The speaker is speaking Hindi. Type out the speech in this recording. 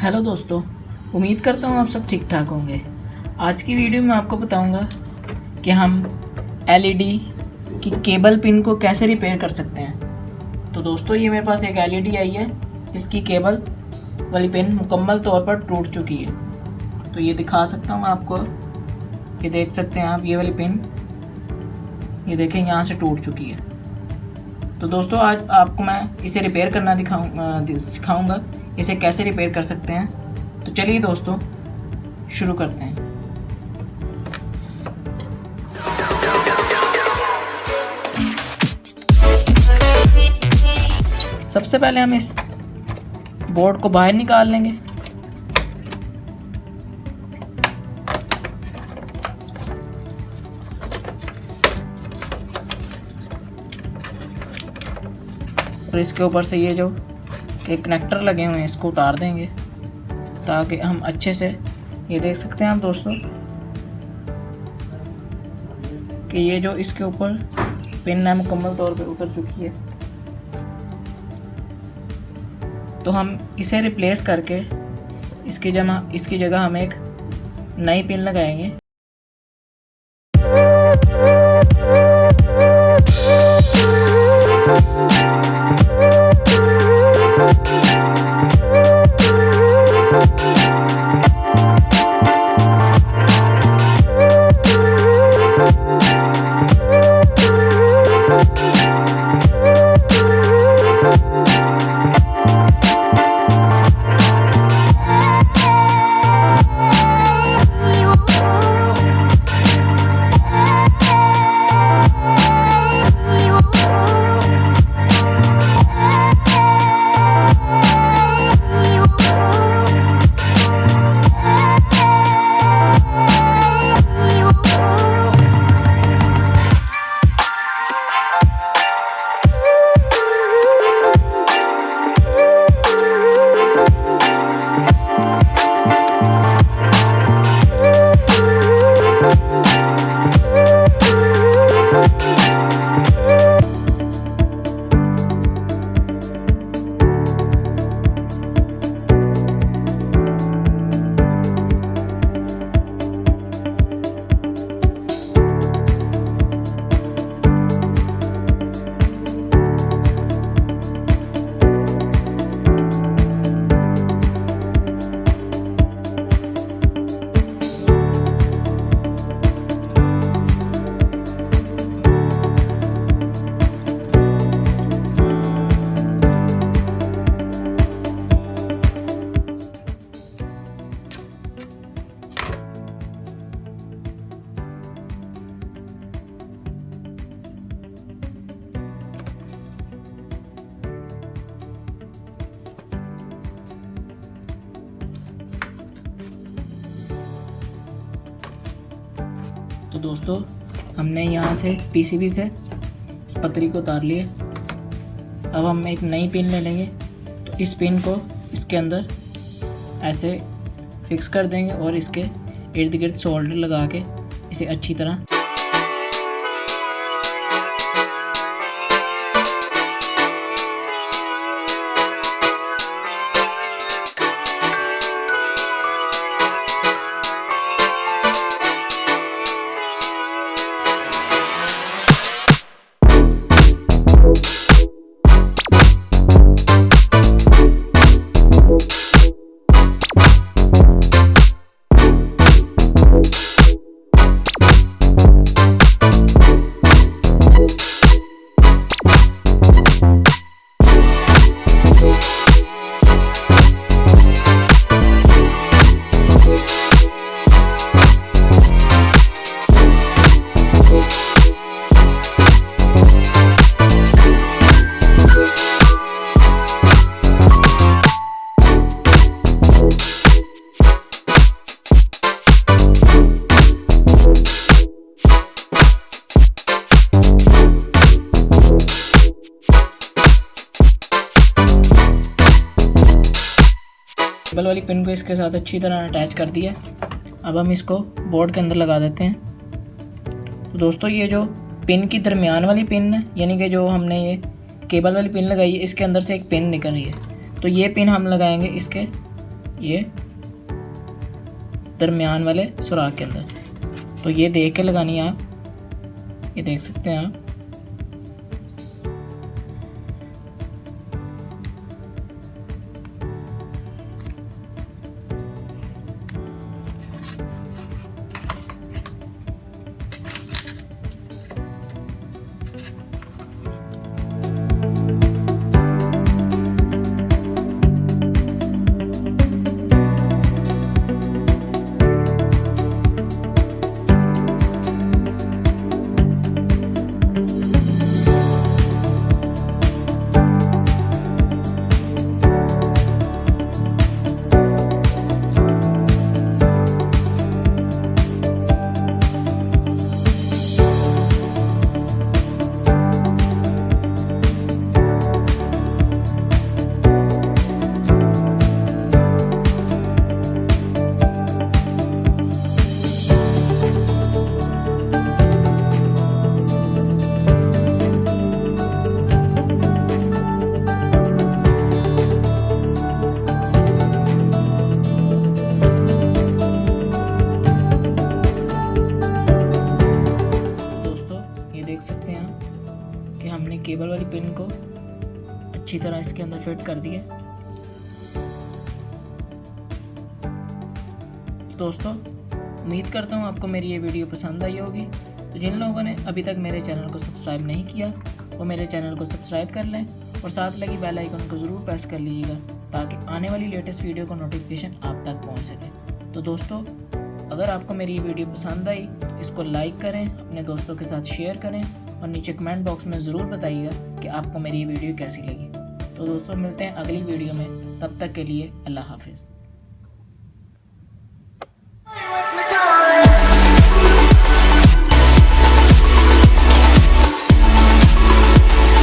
हेलो दोस्तों, उम्मीद करता हूँ आप सब ठीक ठाक होंगे। आज की वीडियो में आपको बताऊंगा कि हम एलईडी की केबल पिन को कैसे रिपेयर कर सकते हैं। तो दोस्तों, ये मेरे पास एक एलईडी आई है, इसकी केबल वाली पिन मुकम्मल तौर पर टूट चुकी है। तो ये दिखा सकता हूँ आपको, ये देख सकते हैं आप, ये वाली पिन, ये देखें यहाँ से टूट चुकी है। तो दोस्तों, आज आपको मैं इसे रिपेयर करना सिखाऊंगा, इसे कैसे रिपेयर कर सकते हैं। तो चलिए दोस्तों, शुरू करते हैं। सबसे पहले हम इस बोर्ड को बाहर निकाल लेंगे। और इसके ऊपर से ये जो कनेक्टर लगे हुए हैं इसको उतार देंगे, ताकि हम अच्छे से, ये देख सकते हैं आप दोस्तों कि ये जो इसके ऊपर पिन है मुकम्मल तौर पे उतर चुकी है। तो हम इसे रिप्लेस करके इसकी जगह हम एक नई पिन लगाएंगे। तो दोस्तों, हमने यहाँ से पीसीबी से इस पतरी को उतार लिया। अब हम एक नई पिन ले लेंगे। तो इस पिन को इसके अंदर ऐसे फिक्स कर देंगे और इसके इर्द गिर्द सोल्डर लगा के इसे अच्छी तरह केबल वाली पिन को इसके साथ अच्छी तरह अटैच कर दिया। अब हम इसको बोर्ड के अंदर लगा देते हैं। तो दोस्तों, ये जो पिन की दरमियान वाली पिन है, यानी कि जो हमने ये केबल वाली पिन लगाई है, इसके अंदर से एक पिन निकल रही है। तो ये पिन हम लगाएंगे इसके ये दरमियान वाले सुराख के अंदर। तो ये देख के लगानी है आप, ये देख सकते हैं आप। देख सकते हैं आप कि हमने केबल वाली पिन को अच्छी तरह इसके अंदर फिट कर दिया। दोस्तों उम्मीद करता हूँ आपको मेरी ये वीडियो पसंद आई होगी। तो जिन लोगों ने अभी तक मेरे चैनल को सब्सक्राइब नहीं किया वो मेरे चैनल को सब्सक्राइब कर लें और साथ लगी बेल आइकन को ज़रूर प्रेस कर लीजिएगा ताकि आने वाली लेटेस्ट वीडियो का नोटिफिकेशन आप तक पहुँच सके। तो दोस्तों अगर आपको मेरी ये वीडियो पसंद आई इसको लाइक करें, अपने दोस्तों के साथ शेयर करें और नीचे कमेंट बॉक्स में ज़रूर बताइएगा कि आपको मेरी ये वीडियो कैसी लगी। तो दोस्तों मिलते हैं अगली वीडियो में, तब तक के लिए अल्लाह हाफिज़।